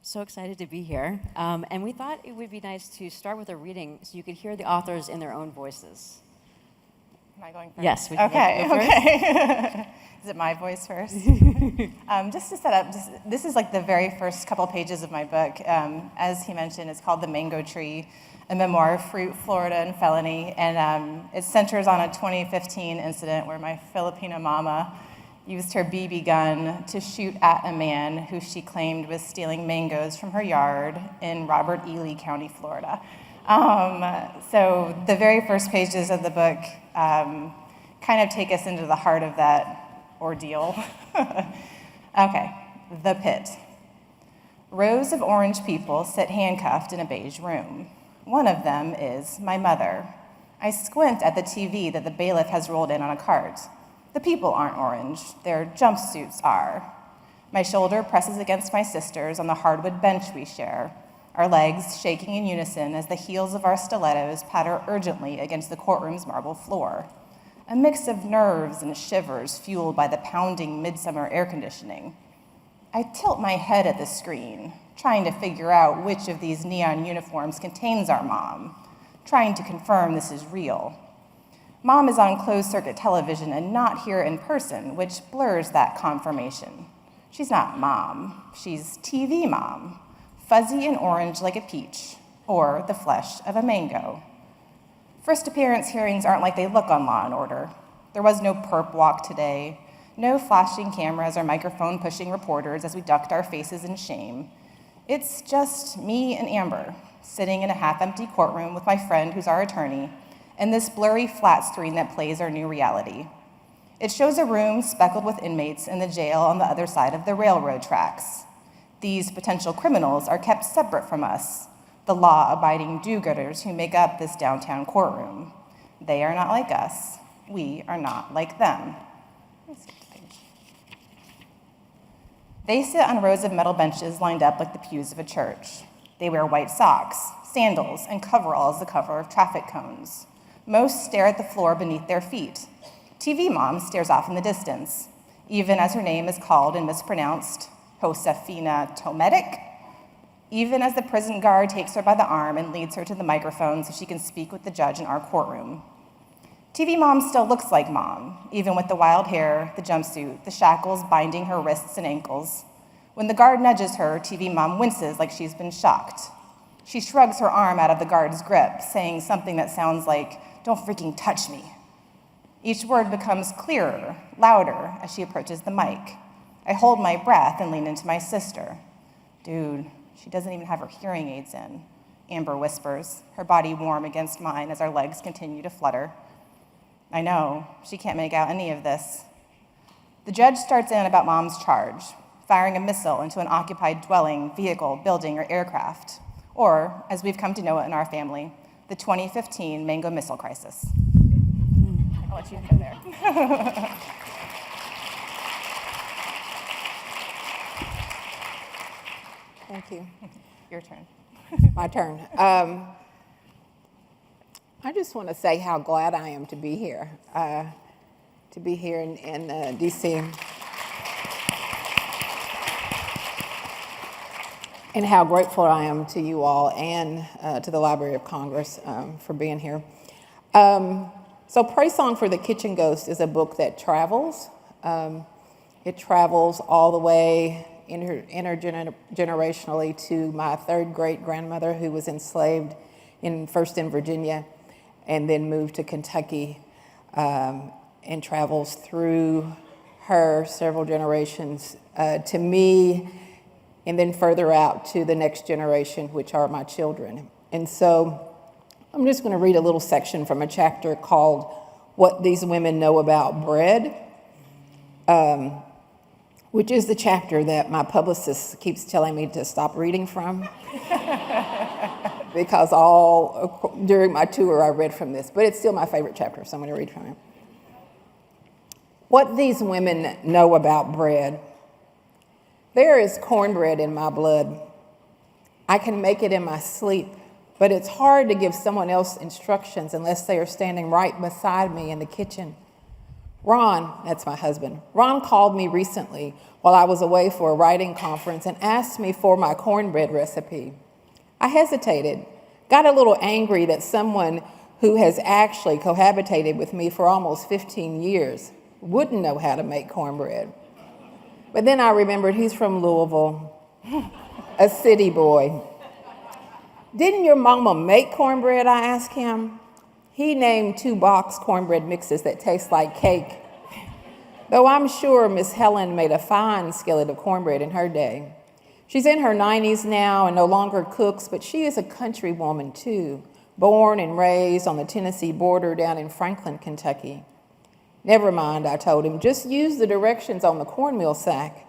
so excited to be here. And we thought it would be nice to start with a reading so you could hear the authors in their own voices. Am I going first? Yes, we can okay, go first. Okay. Is it my voice first? Just to set up, this is like the very first couple pages of my book. As he mentioned, it's called The Mango Tree, a memoir of fruit, Florida, and felony. And it centers on a 2015 incident where my Filipino mama used her BB gun to shoot at a man who she claimed was stealing mangoes from her yard in Robert E. Lee County, Florida. So the very first pages of the book kind of take us into the heart of that ordeal. Okay, the pit. Rows of orange people sit handcuffed in a beige room. One of them is my mother. I squint at the TV that the bailiff has rolled in on a cart. The people aren't orange, their jumpsuits are. My shoulder presses against my sister's on the hardwood bench we share, our legs shaking in unison as the heels of our stilettos patter urgently against the courtroom's marble floor. A mix of nerves and shivers fueled by the pounding midsummer air conditioning. I tilt my head at the screen, trying to figure out which of these neon uniforms contains our mom, trying to confirm this is real. Mom is on closed-circuit television and not here in person, which blurs that confirmation. She's not mom, she's TV mom, fuzzy and orange like a peach, or the flesh of a mango. First appearance hearings aren't like they look on Law & Order. There was no perp walk today, no flashing cameras or microphone-pushing reporters as we ducked our faces in shame. It's just me and Amber, sitting in a half-empty courtroom with my friend who's our attorney, and this blurry flat screen that plays our new reality. It shows a room speckled with inmates in the jail on the other side of the railroad tracks. These potential criminals are kept separate from us, the law-abiding do-gooders who make up this downtown courtroom. They are not like us. We are not like them. They sit on rows of metal benches lined up like the pews of a church. They wear white socks, sandals, and coveralls the cover of traffic cones. Most stare at the floor beneath their feet. TV mom stares off in the distance, even as her name is called and mispronounced, Josefina Tometic, even as the prison guard takes her by the arm and leads her to the microphone so she can speak with the judge in our courtroom. TV mom still looks like mom, even with the wild hair, the jumpsuit, the shackles binding her wrists and ankles. When the guard nudges her, TV mom winces like she's been shocked. She shrugs her arm out of the guard's grip, saying something that sounds like, "Don't freaking touch me." Each word becomes clearer, louder, as she approaches the mic. I hold my breath and lean into my sister. "Dude, she doesn't even have her hearing aids in," Amber whispers, her body warm against mine as our legs continue to flutter. I know, she can't make out any of this. The judge starts in about mom's charge, firing a missile into an occupied dwelling, vehicle, building, or aircraft, or, as we've come to know it in our family, the 2015 Mango Missile Crisis. I'll let you go there. Thank you. Your turn. My turn. I just want to say how glad I am to be here in D.C. And how grateful I am to you all and to the Library of Congress for being here. So Pray Song for the Kitchen Ghost is a book that travels. It travels all the way intergenerationally to my third great-grandmother who was enslaved first in Virginia and then moved to Kentucky, and travels through her several generations to me, and then further out to the next generation, which are my children. And so I'm just going to read a little section from a chapter called What These Women Know About Bread, which is the chapter that my publicist keeps telling me to stop reading from. Because during my tour I read from this, but it's still my favorite chapter, so I'm going to read from it. What these women know about bread. There is cornbread in my blood. I can make it in my sleep, but it's hard to give someone else instructions unless they are standing right beside me in the kitchen. Ron, that's my husband, Ron called me recently while I was away for a writing conference and asked me for my cornbread recipe. I hesitated, got a little angry that someone who has actually cohabitated with me for almost 15 years wouldn't know how to make cornbread. But then I remembered he's from Louisville, a city boy. Didn't your mama make cornbread, I asked him. He named 2 box cornbread mixes that taste like cake. Though I'm sure Miss Helen made a fine skillet of cornbread in her day. She's in her 90s now and no longer cooks, but she is a country woman too, born and raised on the Tennessee border down in Franklin, Kentucky. Never mind, I told him, just use the directions on the cornmeal sack.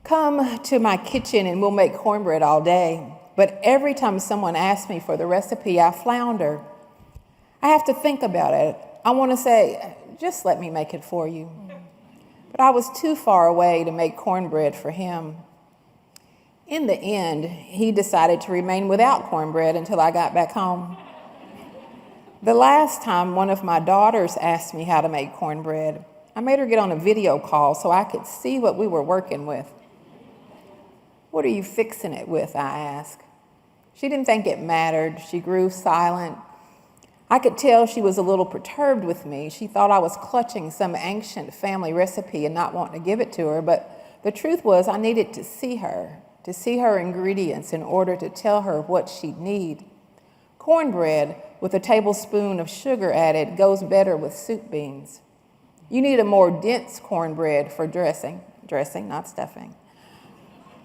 Come to my kitchen and we'll make cornbread all day. But every time someone asks me for the recipe, I flounder. I have to think about it. I want to say, just let me make it for you. But I was too far away to make cornbread for him. In the end, he decided to remain without cornbread until I got back home. The last time one of my daughters asked me how to make cornbread, I made her get on a video call so I could see what we were working with. What are you fixing it with, I asked. She didn't think it mattered. She grew silent. I could tell she was a little perturbed with me. She thought I was clutching some ancient family recipe and not wanting to give it to her, but the truth was I needed to see her ingredients in order to tell her what she'd need. Cornbread with a tablespoon of sugar added goes better with soup beans. You need a more dense cornbread for dressing, not stuffing.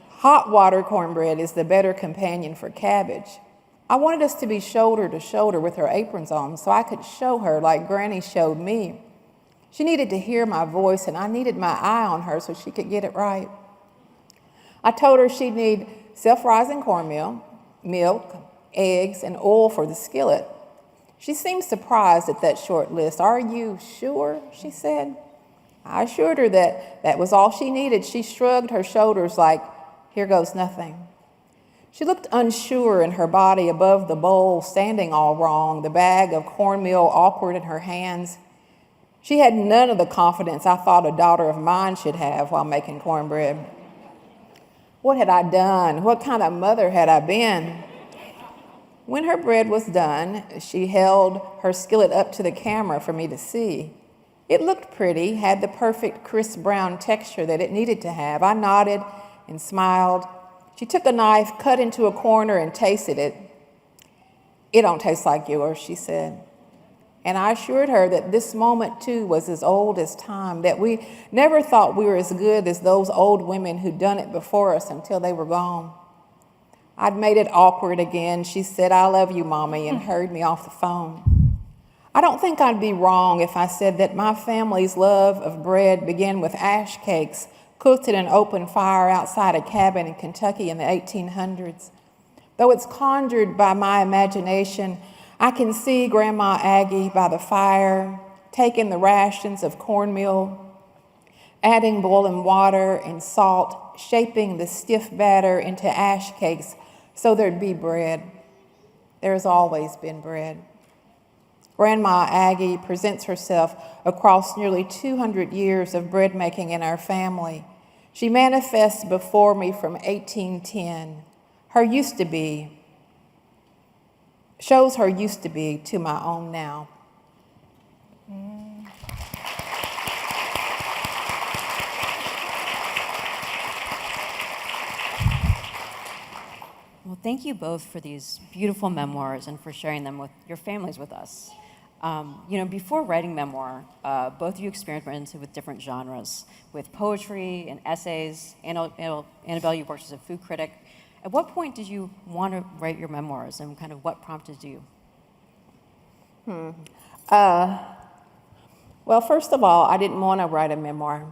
Hot water cornbread is the better companion for cabbage. I wanted us to be shoulder to shoulder with our aprons on so I could show her like Granny showed me. She needed to hear my voice and I needed my eye on her so she could get it right. I told her she'd need self-rising cornmeal, milk, eggs, and oil for the skillet. She seemed surprised at that short list. Are you sure? She said. I assured her that that was all she needed. She shrugged her shoulders like, here goes nothing. She looked unsure in her body above the bowl, standing all wrong, the bag of cornmeal awkward in her hands. She had none of the confidence I thought a daughter of mine should have while making cornbread. What had I done? What kind of mother had I been? When her bread was done, she held her skillet up to the camera for me to see. It looked pretty, had the perfect crisp brown texture that it needed to have. I nodded and smiled. She took a knife, cut into a corner, and tasted it. It don't taste like yours, she said. And I assured her that this moment, too, was as old as time, that we never thought we were as good as those old women who'd done it before us until they were gone. I'd made it awkward again. She said, I love you, Mommy, and hurried me off the phone. I don't think I'd be wrong if I said that my family's love of bread began with ash cakes cooked at an open fire outside a cabin in Kentucky in the 1800s. Though it's conjured by my imagination, I can see Grandma Aggie by the fire, taking the rations of cornmeal, adding boiling water and salt, shaping the stiff batter into ash cakes so there'd be bread. There's always been bread. Grandma Aggie presents herself across nearly 200 years of bread making in our family. She manifests before me from 1810. Her used to be shows her used to be to my own now. Well, thank you both for these beautiful memoirs and for sharing them with your families with us. Before writing memoir, both of you experimented with different genres, with poetry and essays. Annabelle, you worked as a food critic. At what point did you want to write your memoirs, and kind of what prompted you? Well, first of all, I didn't want to write a memoir.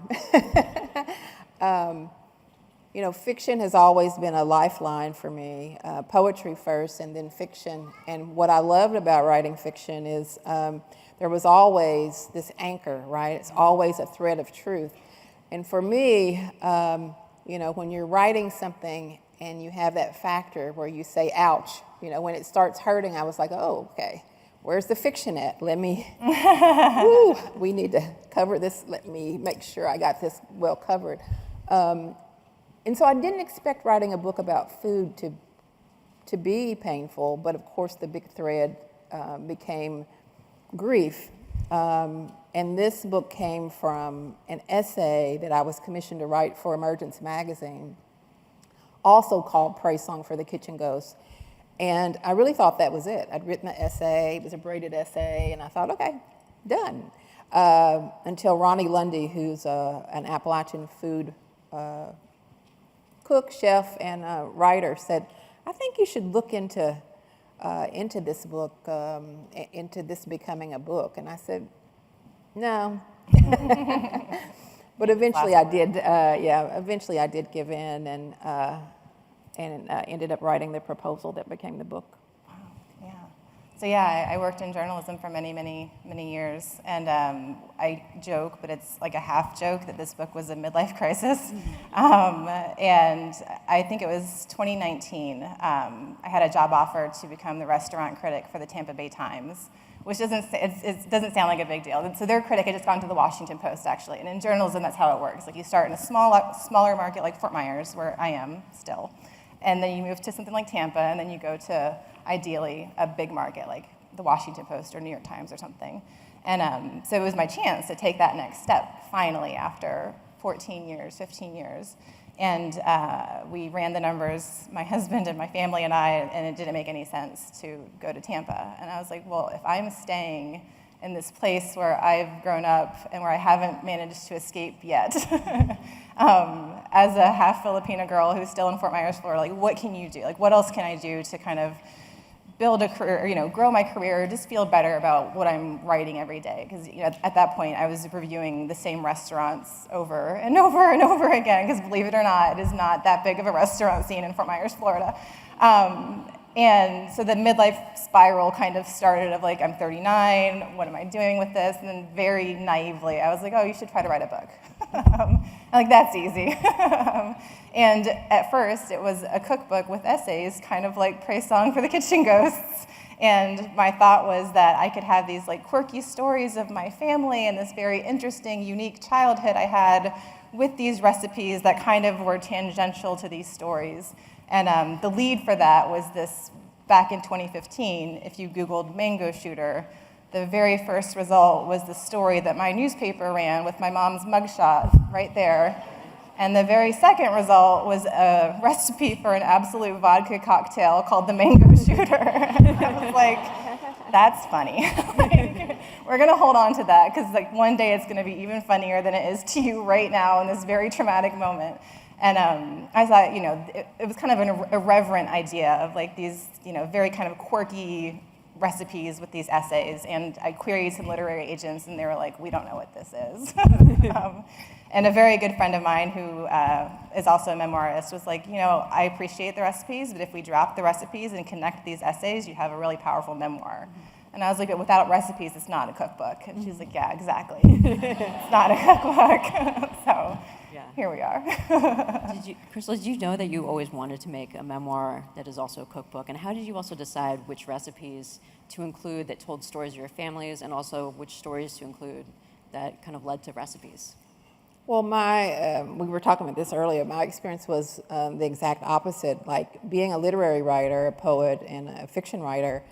Fiction has always been a lifeline for me, poetry first and then fiction. And what I loved about writing fiction is there was always this anchor, right? It's always a thread of truth. And for me, when you're writing something and you have that factor where you say, ouch, when it starts hurting, I was like, oh, okay. where's the fiction at? Let me, woo, we need to cover this. Let me make sure I got this well covered. And so I didn't expect writing a book about food to be painful, but of course the big thread became grief. And this book came from an essay that I was commissioned to write for Emergence magazine, also called Praise Song for the Kitchen Ghost. And I really thought that was it. I'd written the essay, it was a braided essay, and I thought, okay, done. Until Ronnie Lundy, who's an Appalachian food cook, chef, and writer, said, I think you should look into this book, into this becoming a book. And I said, no. But eventually I did, eventually I did give in and ended up writing the proposal that became the book. Wow, yeah. So yeah, I worked in journalism for many, many, many years, and I joke, but it's like a half joke, that this book was a midlife crisis. And I think it was 2019, I had a job offer to become the restaurant critic for the Tampa Bay Times, which doesn't sound like a big deal. So their critic had just gone to the Washington Post, actually. And in journalism, that's how it works. Like, you start in a smaller market like Fort Myers, where I am still, and then you move to something like Tampa, and then you go to, ideally, a big market like the Washington Post or New York Times or something. And so it was my chance to take that next step, finally, after 14 years, 15 years. And we ran the numbers, my husband and my family and I, and it didn't make any sense to go to Tampa. And I was like, well, if I'm staying in this place where I've grown up and where I haven't managed to escape yet, as a half Filipino girl who's still in Fort Myers, Florida, like, what can you do? Like, what else can I do to kind of build a career, grow my career, just feel better about what I'm writing every day? Because at that point, I was reviewing the same restaurants over and over and over again, because believe it or not, it is not that big of a restaurant scene in Fort Myers, Florida. And so the midlife spiral kind of started of like, I'm 39, what am I doing with this? And then very naively, I was like, oh, you should try to write a book. I'm like, that's easy. And at first, it was a cookbook with essays, kind of like Praise Song for the Kitchen Ghosts. And my thought was that I could have these like quirky stories of my family and this very interesting, unique childhood I had with these recipes that kind of were tangential to these stories. And the lead for that was this, back in 2015, if you Googled mango shooter, the very first result was the story that my newspaper ran with my mom's mugshot right there. And the very second result was a recipe for an absolute vodka cocktail called the Mango Shooter. I was like, that's funny. Like, we're gonna hold on to that, because like one day it's gonna be even funnier than it is to you right now in this very traumatic moment. And I thought, it was kind of an irreverent idea of like these, very kind of quirky recipes with these essays. And I queried some literary agents, and they were like, we don't know what this is. And a very good friend of mine who is also a memoirist was like, I appreciate the recipes, but if we drop the recipes and connect these essays, you have a really powerful memoir. And I was like, but without recipes, it's not a cookbook. And she's like, yeah, exactly. It's not a cookbook. So here we are. Crystal, did you know that you always wanted to make a memoir that is also a cookbook? And how did you also decide which recipes to include that told stories of your families, and also which stories to include that kind of led to recipes? Well, we were talking about this earlier. My experience was the exact opposite. Like, being a literary writer, a poet, and a fiction writer,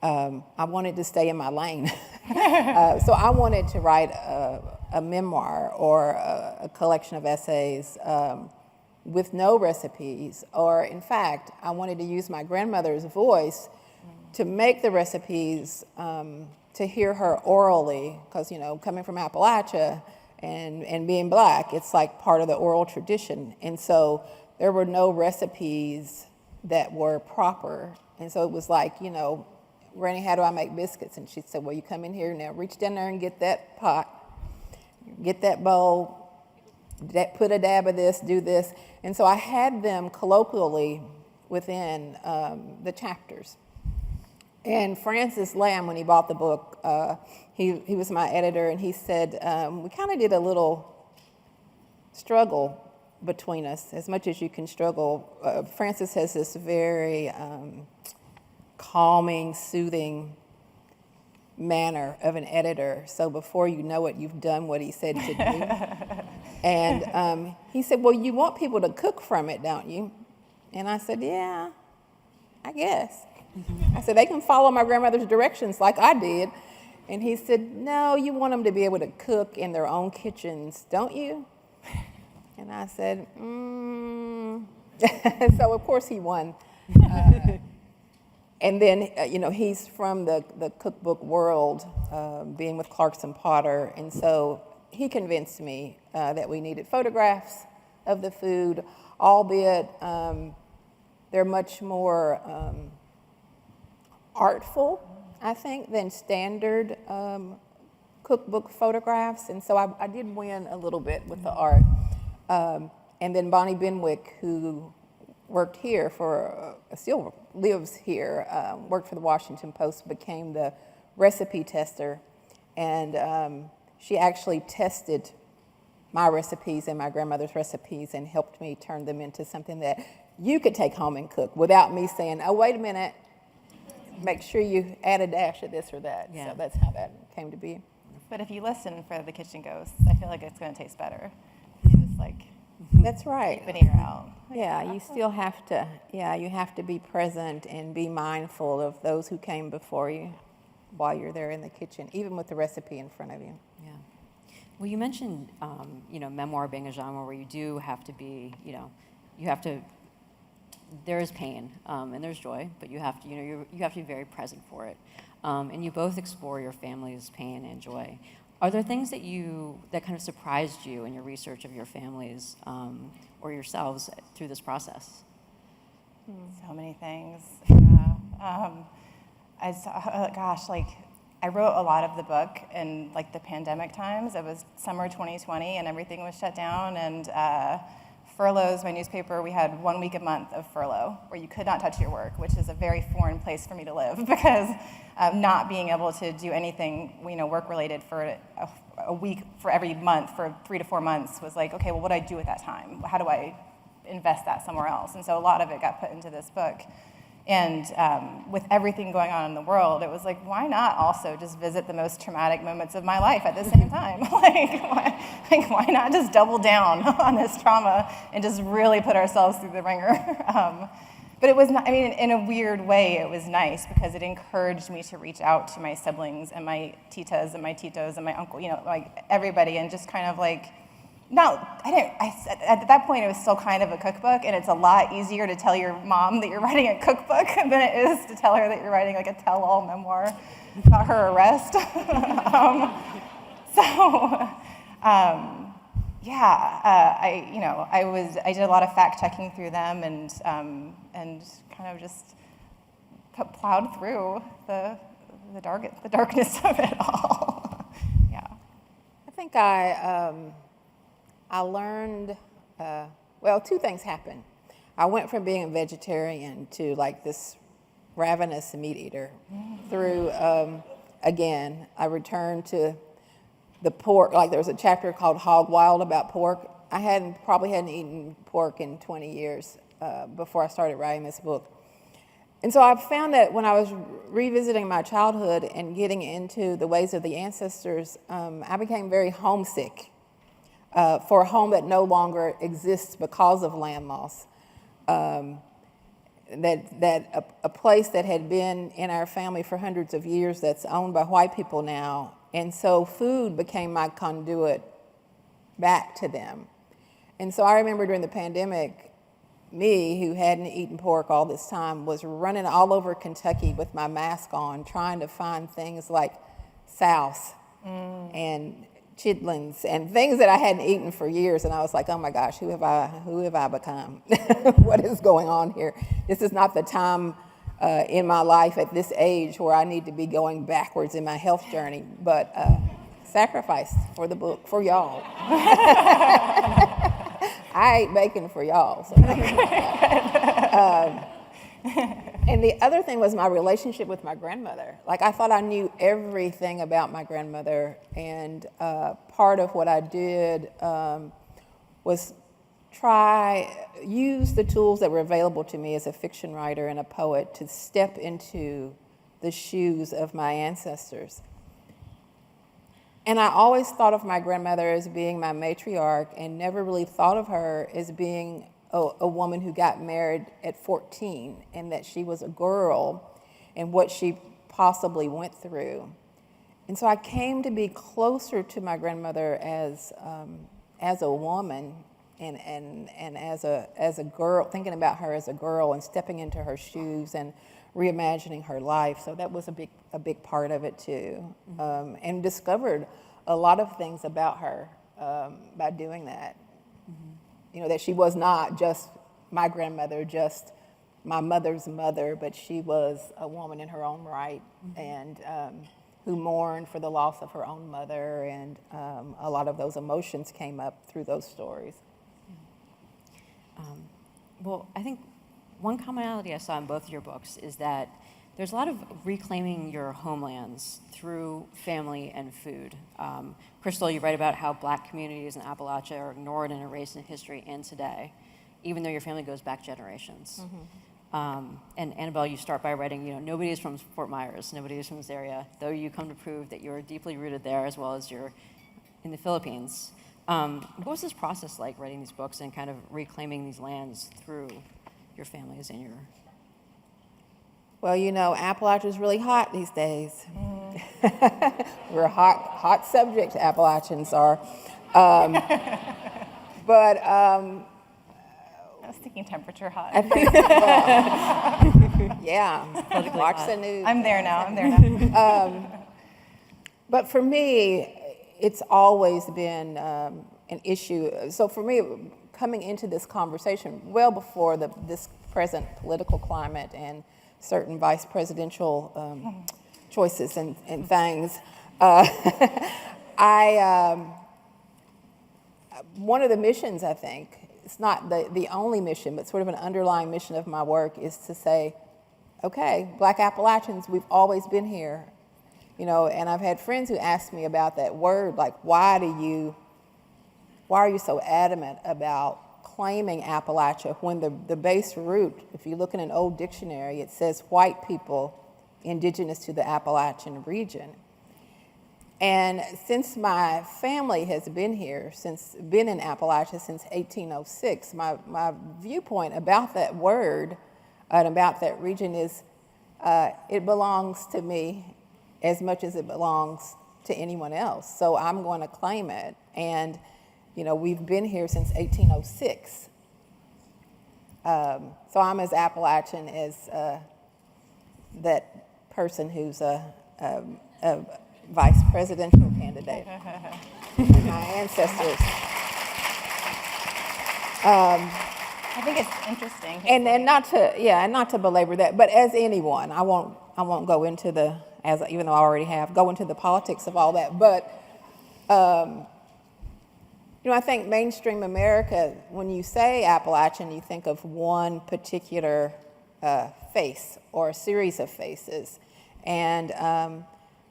I wanted to stay in my lane. So I wanted to write a memoir or a collection of essays with no recipes. Or, in fact, I wanted to use my grandmother's voice to make the recipes, to hear her orally, because, coming from Appalachia, and being Black, it's like part of the oral tradition. And so there were no recipes that were proper. And so it was like, Granny, how do I make biscuits? And she said, well, you come in here now, reach down there and get that pot, get that bowl, put a dab of this, do this. And so I had them colloquially within the chapters. And Francis Lamb, when he bought the book, he was my editor, and he said, we kind of did a little struggle between us, as much as you can struggle. Francis has this very calming, soothing manner of an editor. So before you know it, you've done what he said to do. And he said, well, you want people to cook from it, don't you? And I said, yeah, I guess. I said, they can follow my grandmother's directions like I did. And he said, no, you want them to be able to cook in their own kitchens, don't you? And I said, So, of course, he won. And then, he's from the cookbook world, being with Clarkson Potter. And so he convinced me that we needed photographs of the food, albeit they're much more artful, I think, than standard cookbook photographs. And so I did win a little bit with the art. And then Bonnie Benwick, who worked here still lives here, worked for the Washington Post, became the recipe tester. And she actually tested my recipes and my grandmother's recipes and helped me turn them into something that you could take home and cook without me saying, oh, wait a minute, make sure you add a dash of this or that. Yeah. So that's how that came to be. But if you listen for the kitchen ghosts, I feel like it's going to taste better. You just like That's right. veneer out. Yeah, you still have to, you have to be present and be mindful of those who came before you while you're there in the kitchen, even with the recipe in front of you. Yeah. Well, you mentioned, memoir being a genre where you do have to be, there is pain and there's joy, but you have to, you have to be very present for it. And you both explore your family's pain and joy. Are there things that kind of surprised you in your research of your families or yourselves through this process? So many things. Yeah. I wrote a lot of the book in the pandemic times. It was summer 2020 and everything was shut down, and furloughs, my newspaper, we had 1 week a month of furlough where you could not touch your work, which is a very foreign place for me to live because not being able to do anything, work related for a week for every month for 3 to 4 months was like, okay, well, what do I do with that time? How do I invest that somewhere else? And so a lot of it got put into this book. And with everything going on in the world, it was like, why not also just visit the most traumatic moments of my life at the same time? Why not just double down on this trauma and just really put ourselves through the ringer? But it was not, in a weird way, it was nice because it encouraged me to reach out to my siblings and my titas and my titos and my uncle, everybody, and just kind of at that point, it was still kind of a cookbook, and it's a lot easier to tell your mom that you're writing a cookbook than it is to tell her that you're writing a tell-all memoir about her arrest. I did a lot of fact-checking through them and kind of just plowed through the darkness of it all. Yeah. I think I learned, two things happened. I went from being a vegetarian to this ravenous meat eater through, again, I returned to the pork, there was a chapter called Hog Wild about pork. I probably hadn't eaten pork in 20 years before I started writing this book. And so I found that when I was revisiting my childhood and getting into the ways of the ancestors, I became very homesick for a home that no longer exists because of land loss. A place that had been in our family for hundreds of years that's owned by white people now. And so food became my conduit back to them. And so I remember during the pandemic, me, who hadn't eaten pork all this time, was running all over Kentucky with my mask on, trying to find things like souse and chitlins and things that I hadn't eaten for years. And I was like, oh my gosh, who have I become? What is going on here? This is not the time in my life at this age where I need to be going backwards in my health journey, but sacrificed for the book, for y'all. I ate bacon for y'all. So. And the other thing was my relationship with my grandmother. I thought I knew everything about my grandmother, and part of what I did was use the tools that were available to me as a fiction writer and a poet to step into the shoes of my ancestors. And I always thought of my grandmother as being my matriarch and never really thought of her as being a woman who got married at 14 and that she was a girl and what she possibly went through. And so I came to be closer to my grandmother as a woman and as a girl, thinking about her as a girl and stepping into her shoes and reimagining her life. So that was a big part of it too, and discovered a lot of things about her by doing that. You know, that she was not just my grandmother, just my mother's mother, but she was a woman in her own right, and who mourned for the loss of her own mother, and a lot of those emotions came up through those stories. Well, I think one commonality I saw in both of your books is that there's a lot of reclaiming your homelands through family and food. Crystal, you write about how Black communities in Appalachia are ignored and erased in history and today, even though your family goes back generations. And Annabelle, you start by writing, nobody is from Fort Myers, nobody is from this area, though you come to prove that you're deeply rooted there as well as you're in the Philippines. What was this process like, writing these books and kind of reclaiming these lands through your families and your... Well, Appalachia is really hot these days. We're a hot subject, Appalachians are. But I was thinking temperature hot. I think, yeah, watch the news. I'm there now. But for me, it's always been an issue. So for me, coming into this conversation, well before this present political climate and certain vice presidential choices and things, one of the missions, I think, it's not the only mission, but sort of an underlying mission of my work is to say, okay, Black Appalachians, we've always been here. And I've had friends who ask me about that word, like, why are you so adamant about claiming Appalachia when the base root, if you look in an old dictionary, it says white people indigenous to the Appalachian region. And since my family has been here, been in Appalachia since 1806, my viewpoint about that word and about that region is it belongs to me as much as it belongs to anyone else. So I'm going to claim it. And, we've been here since 1806. So I'm as Appalachian as that person who's a vice presidential candidate. My ancestors. I think it's interesting. And not to belabor that, but as anyone, I won't go into even though I already have, go into the politics of all that. But, I think mainstream America, when you say Appalachian, you think of one particular face or a series of faces. And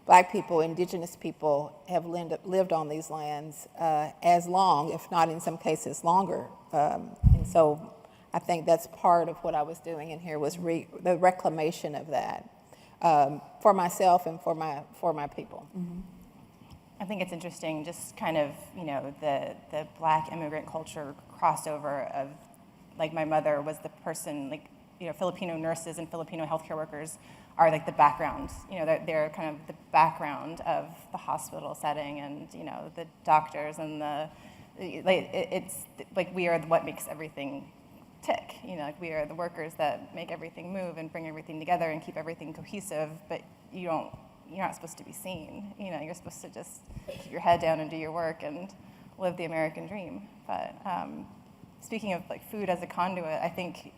Black people, indigenous people have lived on these lands as long, if not in some cases longer. And so I think that's part of what I was doing in here was the reclamation of that. For myself and for my people. Mm-hmm. I think it's interesting, just kind of, the Black immigrant culture crossover of, like, my mother was the person, like, Filipino nurses and Filipino healthcare workers are like the background, they're kind of the background of the hospital setting, and, the doctors and it's like we are what makes everything tick. We are the workers that make everything move and bring everything together and keep everything cohesive, but you're not supposed to be seen. You're supposed to just keep your head down and do your work and live the American dream. But speaking of like food as a conduit, I think,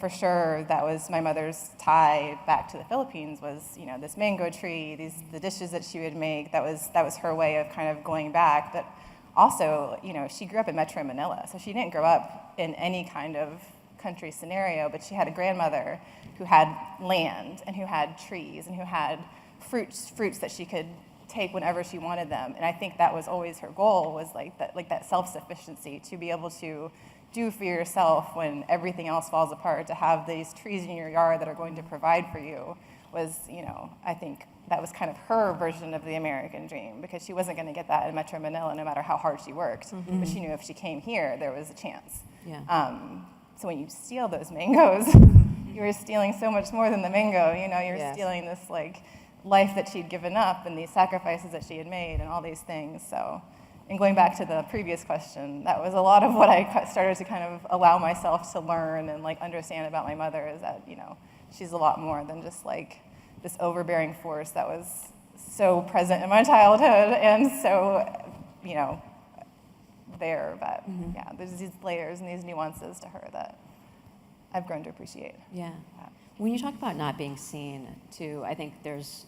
for sure that was my mother's tie back to the Philippines was, this mango tree, the dishes that she would make, that was her way of kind of going back. But also, she grew up in Metro Manila, so she didn't grow up in any kind of country scenario, but she had a grandmother who had land and who had trees and who had fruits that she could take whenever she wanted them. And I think that was always her goal, was like that self-sufficiency, to be able to do for yourself when everything else falls apart, to have these trees in your yard that are going to provide for you was, I think that was kind of her version of the American dream, because she wasn't going to get that in Metro Manila no matter how hard she worked. But she knew if she came here, there was a chance. Yeah. So when you steal those mangoes, you were stealing so much more than the mango. You're stealing this life that she'd given up and these sacrifices that she had made and all these things. So, and going back to the previous question, that was a lot of what I started to kind of allow myself to learn and understand about my mother, is that she's a lot more than just this overbearing force that was so present in my childhood and so there. But yeah, there's these layers and these nuances to her that I've grown to appreciate. Yeah. When you talk about not being seen, too, I think there's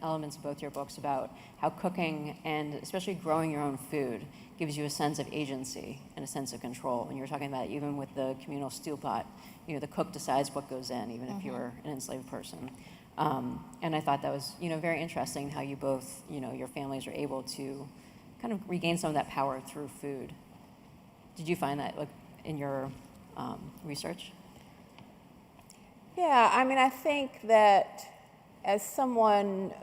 elements of both your books about how cooking and especially growing your own food gives you a sense of agency and a sense of control. And you were talking about even with the communal stew pot, the cook decides what goes in, even if you're an enslaved person. And I thought that was very interesting how you both your families are able to kind of regain some of that power through food. Did you find that in your research? Yeah, I think that as someone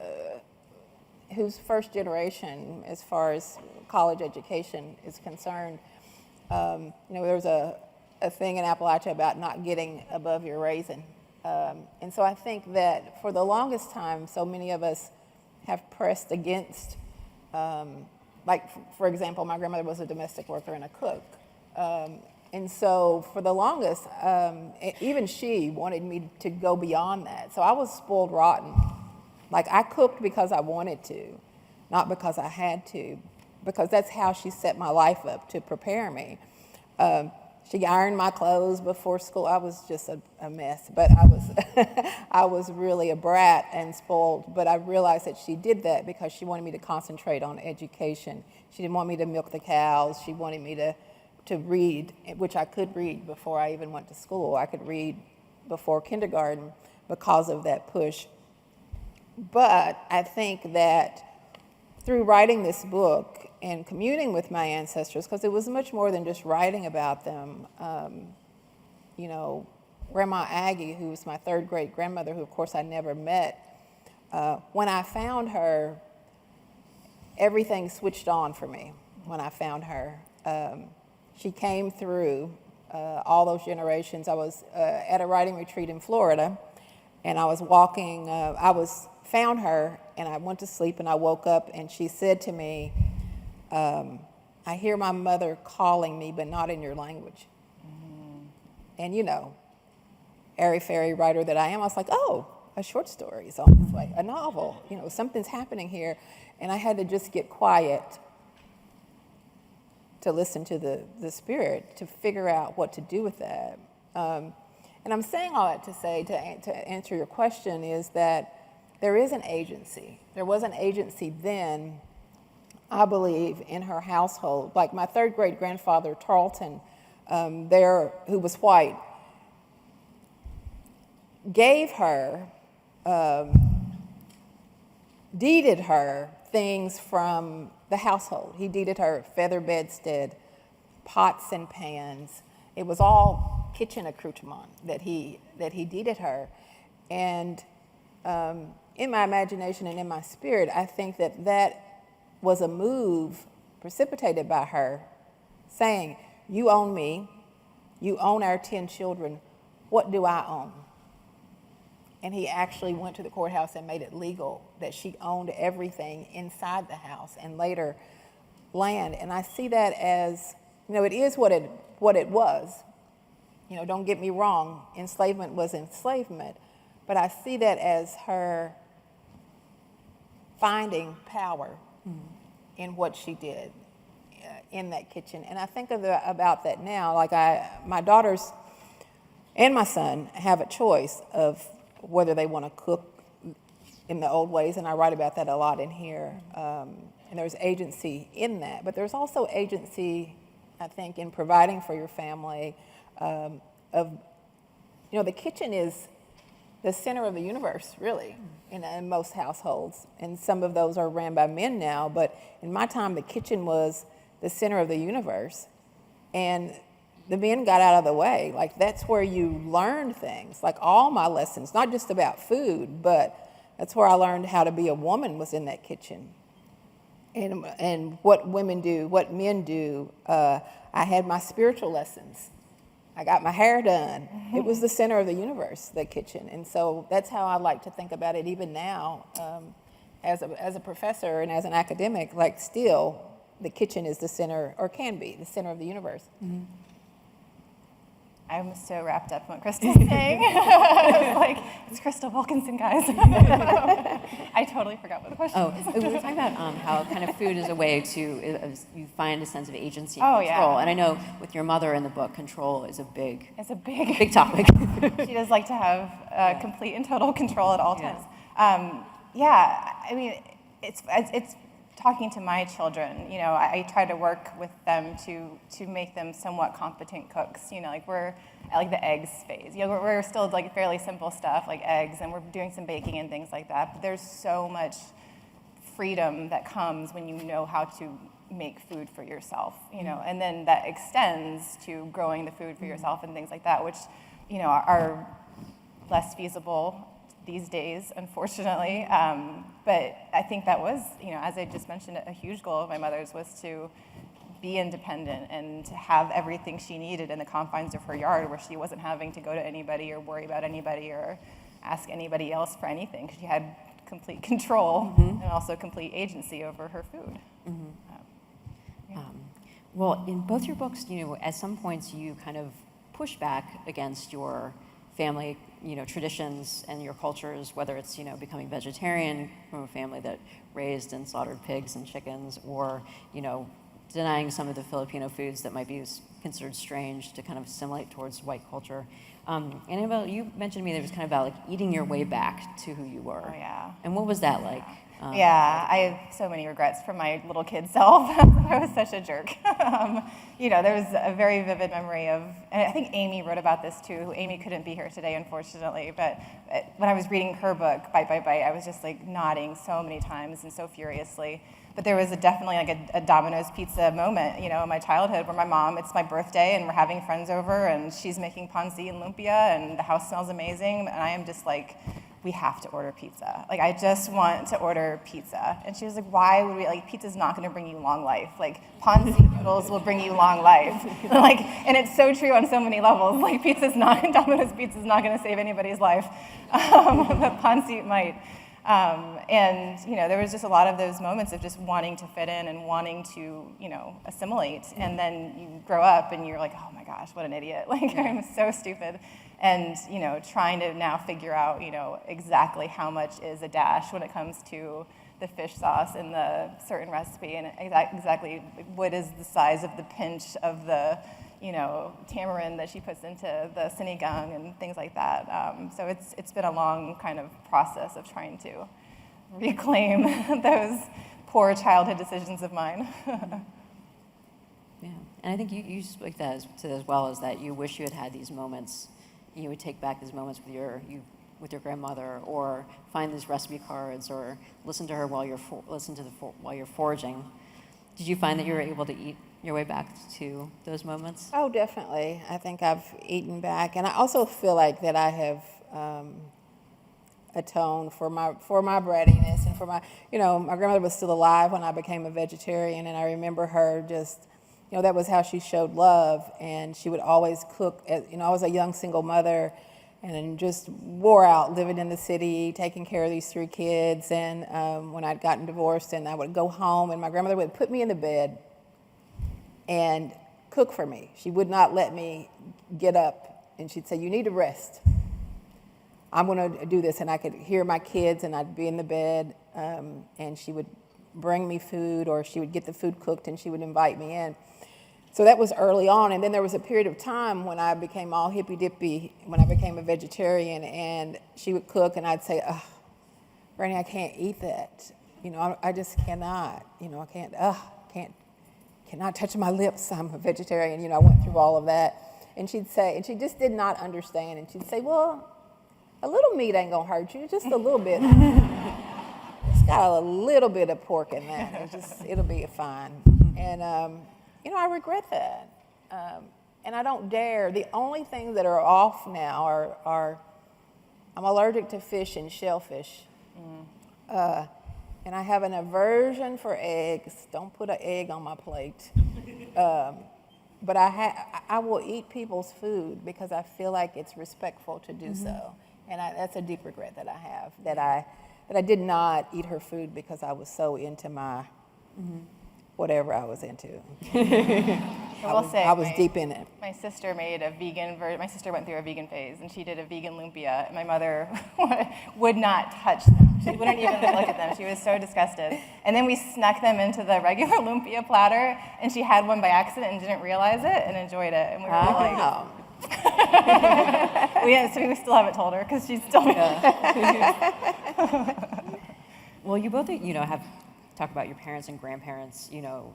who's first generation as far as college education is concerned, there's a thing in Appalachia about not getting above your raisin. And so I think that for the longest time, so many of us have pressed against, for example, my grandmother was a domestic worker and a cook. And so for the longest, even she wanted me to go beyond that. So I was spoiled rotten. I cooked because I wanted to, not because I had to, because that's how she set my life up to prepare me. She ironed my clothes before school. I was just a mess, but I was really a brat and spoiled. But I realized that she did that because she wanted me to concentrate on education. She didn't want me to milk the cows. She wanted me to read, which I could read before I even went to school. I could read before kindergarten because of that push. But I think that through writing this book and communing with my ancestors, because it was much more than just writing about them, Grandma Aggie, who was my third great grandmother, who of course I never met, when I found her, everything switched on for me when I found her. She came through all those generations. I was at a writing retreat in Florida, and I was walking, found her, and I went to sleep, and I woke up, and she said to me, I hear my mother calling me, but not in your language. And airy-fairy writer that I am, I was like, oh, a short story is almost like a novel. Something's happening here. And I had to just get quiet to listen to the spirit, to figure out what to do with that. And I'm saying all that to say, to answer your question, is that there is an agency. There was an agency then, I believe, in her household. Like my third great grandfather, Tarleton, who was white, gave her, deeded her things from the household. He deeded her feather bedstead, pots and pans. It was all kitchen accoutrement that he deeded her. And in my imagination and in my spirit, I think that was a move precipitated by her saying, you own me, you own our 10 children, what do I own? And he actually went to the courthouse and made it legal that she owned everything inside the house and later land. And I see that as, it is what it was. Don't get me wrong, enslavement was enslavement, but I see that as her finding power in what she did in that kitchen. And I think about that now, my daughters and my son have a choice of whether they want to cook in the old ways, and I write about that a lot in here. And there's agency in that, but there's also agency, I think, in providing for your family. The kitchen is the center of the universe, really, in most households. And some of those are ran by men now, but in my time, the kitchen was the center of the universe. And the men got out of the way. Like, that's where you learn things. Like, all my lessons, not just about food, but that's where I learned how to be a woman, was in that kitchen. And what women do, what men do. I had my spiritual lessons. I got my hair done. It was the center of the universe, the kitchen. And so that's how I like to think about it even now. As a professor and as an academic, like, still, the kitchen is the center, or can be, the center of the universe. Mm-hmm. I'm so wrapped up in what Crystal's saying. I was like, it's Crystal Wilkinson, guys. I totally forgot what the question was. We were talking about how kind of food is a way to, you find a sense of agency and Oh, control. yeah. And I know with your mother in the book, control is a big topic. She does like to have complete and total control at all Yeah. times. I mean, it's talking to my children. You know, I try to work with them to make them somewhat competent cooks. You know, like we're at like the eggs phase. You know, we're still like fairly simple stuff like eggs, and we're doing some baking and things like that. But there's so much freedom that comes when you know how to make food for yourself. You know, and then that extends to growing the food for yourself and things like that, which, you know, are less feasible these days, unfortunately. But I think that was, you know, as I just mentioned, a huge goal of my mother's was to be independent and to have everything she needed in the confines of her yard, where she wasn't having to go to anybody or worry about anybody or ask anybody else for anything, because she had complete control and also complete agency over her food. Well, in both your books, you know, at some points you kind of push back against your family, you know, traditions and your cultures, whether it's, you know, becoming vegetarian from a family that raised and slaughtered pigs and chickens, or, you know, denying some of the Filipino foods that might be considered strange to kind of assimilate towards white culture. And Annabelle, you mentioned to me that it was kind of about like eating your way back to who you were. Oh, yeah. And what was that like? Yeah, I have so many regrets from my little kid self. I was such a jerk. You know, there was a very vivid memory of, and I think Amy wrote about this too. Amy couldn't be here today, unfortunately, but when I was reading her book, Bite, Bite, Bite, I was just like nodding so many times and so furiously. But there was definitely like a Domino's pizza moment, you know, in my childhood where my mom, it's my birthday and we're having friends over and she's making pancit and lumpia and the house smells amazing, and I am just like, we have to order pizza. Like, I just want to order pizza. And she was like, why would we, like, pizza's not gonna bring you long life. Like, pancit noodles will bring you long life. Like, and it's so true on so many levels. Like, Domino's pizza's not gonna save anybody's life, but pancit might. And, you know, there was just a lot of those moments of just wanting to fit in and wanting to, you know, assimilate. And then you grow up and you're like, oh my gosh, what an idiot. Like, I'm so stupid. And, you know, trying to now figure out, you know, exactly how much is a dash when it comes to the fish sauce in the certain recipe, and exactly what is the size of the pinch of the, you know, tamarind that she puts into the sinigang and things like that. So it's been a long kind of process of trying to reclaim those poor childhood decisions of mine. Yeah, and I think you speak that as well, as that you wish you had had these moments. You would take back these moments with your grandmother, or find these recipe cards, or listen to her while you're foraging. Did you find that you were able to eat your way back to those moments? Oh, definitely. I think I've eaten back, and I also feel like that I have atoned for my brattiness and for my, you know, my grandmother was still alive when I became a vegetarian, and I remember her just, you know, that was how she showed love, and she would always cook. You know, I was a young single mother, and just wore out living in the city, taking care of these 3 kids, and when I'd gotten divorced, and I would go home, and my grandmother would put me in the bed and cook for me. She would not let me get up, and she'd say, you need to rest. I'm going to do this. And I could hear my kids, and I'd be in the bed, and she would bring me food, or she would get the food cooked, and she would invite me in. So that was early on. And then there was a period of time when I became all hippy-dippy, when I became a vegetarian, and she would cook, and I'd say, oh, Granny, I can't eat that. You know, I just cannot. You know, cannot touch my lips. I'm a vegetarian. You know, I went through all of that. And she'd say, and she just did not understand. And she'd say, well, a little meat ain't gonna hurt you, just a little bit. It's got a little bit of pork in that. It'll be fine. And, you know, I regret that. And and I don't dare. The only things that are off now are I'm allergic to fish and shellfish. And I have an aversion for eggs. Don't put an egg on my plate. But I will eat people's food because I feel like it's respectful to do so. And that's a deep regret that I have, that I did not eat her food because I was so into my whatever I was into. I was deep in it. My sister made a vegan my sister went through a vegan phase, and she did a vegan lumpia, and my mother would not touch them. She wouldn't even look at them. She was so disgusted. And then we snuck them into the regular lumpia platter, and she had one by accident and didn't realize it and enjoyed it. And we were like, so we still haven't told her because she's still. Well, you both, have talk about your parents and grandparents.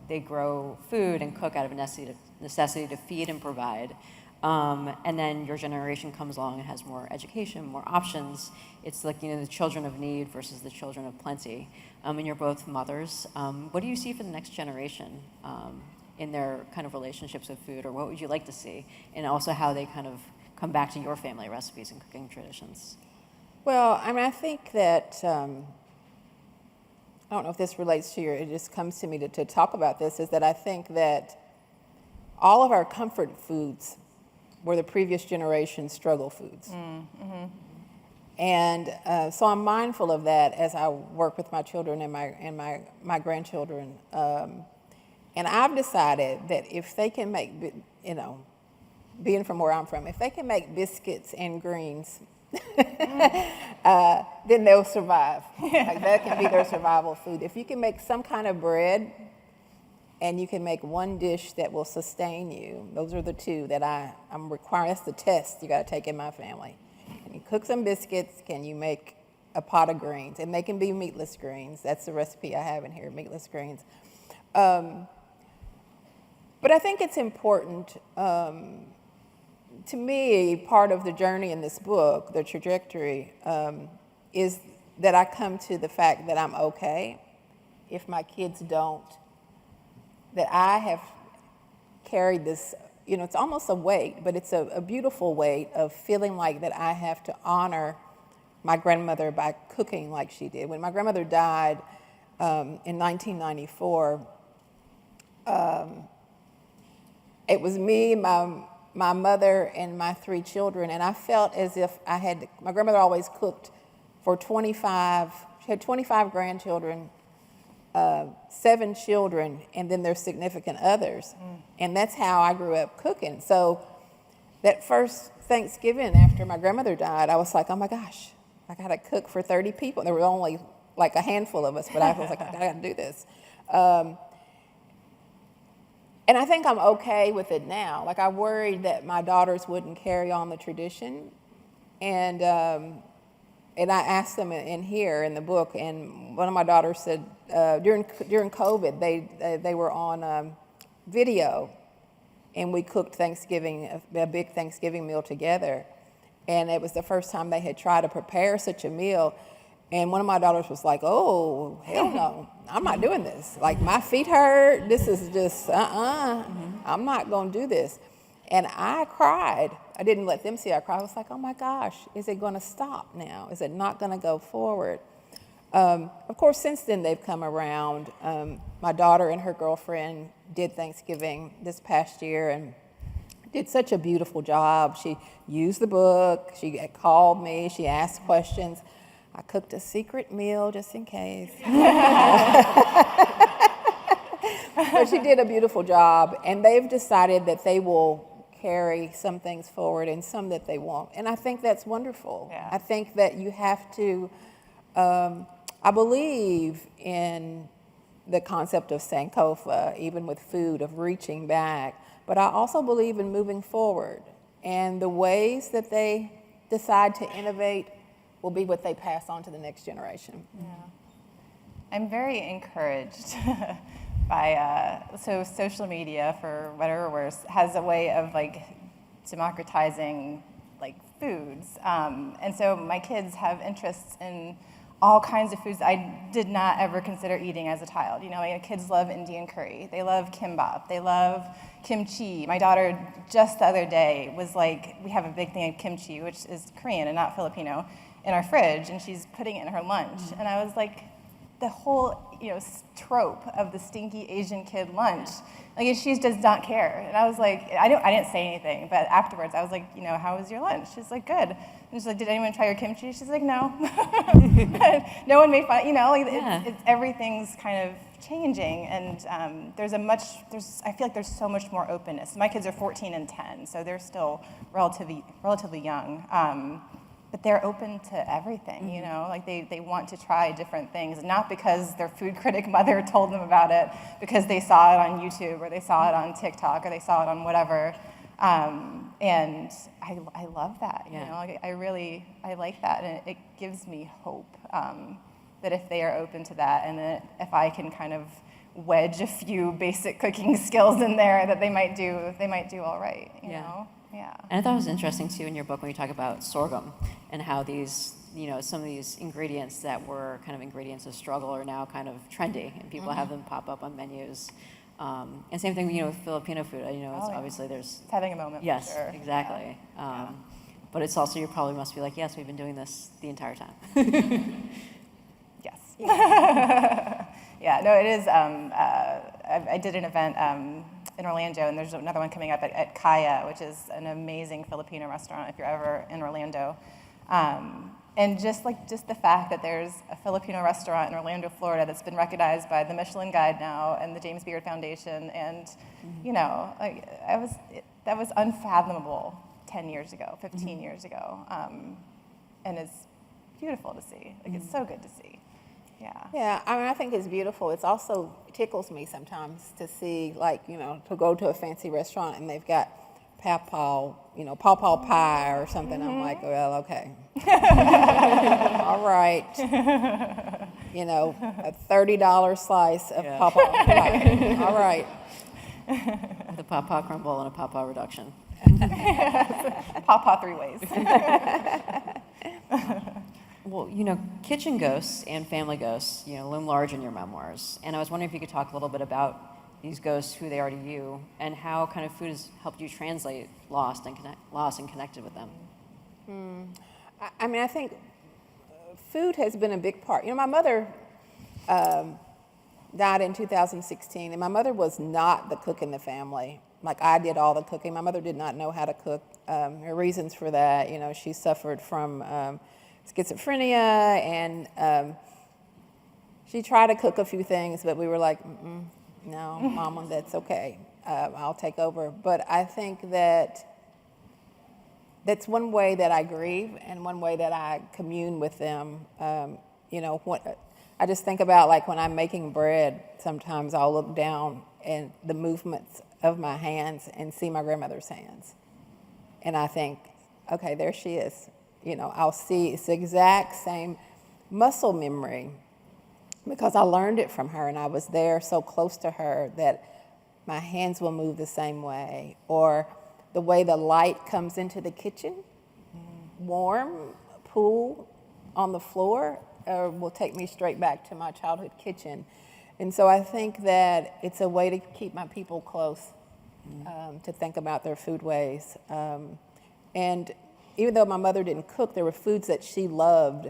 They grow food and cook out of necessity to feed and provide. And then your generation comes along and has more education, more options. It's like, the children of need versus the children of plenty. And you're both mothers. What do you see for the next generation in their kind of relationships with food, or what would you like to see? And also how they kind of come back to your family recipes and cooking traditions. Well, I think that, I don't know if this relates to it just comes to me to talk about this, is that I think that all of our comfort foods were the previous generation's struggle foods. And so I'm mindful of that as I work with my children and my grandchildren. And I've decided that if they can make, being from where I'm from, if they can make biscuits and greens, then they'll survive. Like that can be their survival food. If you can make some kind of bread and you can make one dish that will sustain you, those are the two that I'm requiring. That's the test you got to take in my family. Can you cook some biscuits? Can you make a pot of greens? And they can be meatless greens. That's the recipe I have in here, meatless greens. But I think it's important, to me, part of the journey in this book, the trajectory, is that I come to the fact that I'm okay if my kids don't, that I have carried this, it's almost a weight, but it's a beautiful weight of feeling like that I have to honor my grandmother by cooking like she did. When my grandmother died in 1994, it was me, my mother, and my 3 children, and I felt as if my grandmother always cooked for 25, she had 25 grandchildren, 7 children, and then their significant others. And that's how I grew up cooking. So that first Thanksgiving after my grandmother died, I was like, oh my gosh, I gotta cook for 30 people. There were only like a handful of us, but I was like, I gotta do this. And I think I'm okay with it now. Like, I worried that my daughters wouldn't carry on the tradition. And I asked them in here in the book, and one of my daughters said, during COVID, they were on video, and we cooked Thanksgiving, a big Thanksgiving meal together. And it was the first time they had tried to prepare such a meal. And one of my daughters was like, oh, hell no, I'm not doing this. Like, my feet hurt. This is just, I'm not going to do this. And I cried. I didn't let them see I cried. I was like, oh my gosh, is it going to stop now? Is it not going to go forward? Of course, since then they've come around. My daughter and her girlfriend did Thanksgiving this past year and did such a beautiful job. She used the book. She called me. She asked questions. I cooked a secret meal just in case. But she did a beautiful job, and they've decided that they will carry some things forward and some that they won't. And I think that's wonderful. Yeah. I think that you have to, I believe in the concept of Sankofa, even with food, of reaching back. But I also believe in moving forward. And the ways that they decide to innovate will be what they pass on to the next generation. Yeah. I'm very encouraged by, so social media, for better or worse, has a way of democratizing foods. And so my kids have interests in all kinds of foods that I did not ever consider eating as a child. You know, like, kids love Indian curry. They love kimbap. They love kimchi. My daughter just the other day was like, we have a big thing of kimchi, which is Korean and not Filipino, in our fridge, and she's putting it in her lunch. And I was like, the whole, trope of the stinky Asian kid lunch, like, she does not care. And I was like, I didn't say anything, but afterwards I was like, how was your lunch? She's like, good. And she's like, did anyone try your kimchi? She's like, no. No one made fun, it's everything's kind of changing, and I feel like there's so much more openness. My kids are 14 and 10, so they're still relatively young. But they're open to everything, like they want to try different things, not because their food critic mother told them about it, because they saw it on YouTube or they saw it on TikTok or they saw it on whatever. And I love that, like, I like that, and it gives me hope that if they are open to that, and that if I can kind of wedge a few basic cooking skills in there, that they might do all right, you know? Yeah. And I thought it was interesting, too, in your book when you talk about sorghum and how these, some of these ingredients that were kind of ingredients of struggle are now kind of trendy, and people have them pop up on menus. And same thing, with Filipino food. It's obviously there's... It's having a moment, yes, for sure. exactly. Yeah. But it's also, you probably must be like, yes, we've been doing this the entire time. Yes. Yeah, no, it is. I did an event in Orlando, and there's another one coming up at Kaya, which is an amazing Filipino restaurant if you're ever in Orlando. And just the fact that there's a Filipino restaurant in Orlando, Florida, that's been recognized by the Michelin Guide now and the James Beard Foundation, and that was unfathomable 10 years ago, 15 years ago, and it's beautiful to see. Like, it's so good to see. Yeah. Yeah, I think it's beautiful. It's also tickles me sometimes to see, like, to go to a fancy restaurant and they've got paw paw pie or something. I'm like, well, okay. All right. A $30 slice of paw paw pie. All right. With a paw crumble and a paw reduction. Paw 3 ways. Well, kitchen ghosts and family ghosts, loom large in your memoirs. And I was wondering if you could talk a little bit about these ghosts, who they are to you, and how kind of food has helped you translate lost and connected with them. I think food has been a big part. My mother died in 2016, and my mother was not the cook in the family. Like, I did all the cooking. My mother did not know how to cook. There are reasons for that. She suffered from schizophrenia, and she tried to cook a few things, but we were like, no, Mama, that's okay. I'll take over. But I think that's one way that I grieve and one way that I commune with them. I just think about, like, when I'm making bread, sometimes I'll look down and the movements of my hands and see my grandmother's hands. And I think, okay, there she is. I'll see it's the exact same muscle memory because I learned it from her, and I was there so close to her that my hands will move the same way. Or the way the light comes into the kitchen, warm, pool on the floor, will take me straight back to my childhood kitchen. And so I think that it's a way to keep my people close, to think about their food ways. And even though my mother didn't cook, there were foods that she loved.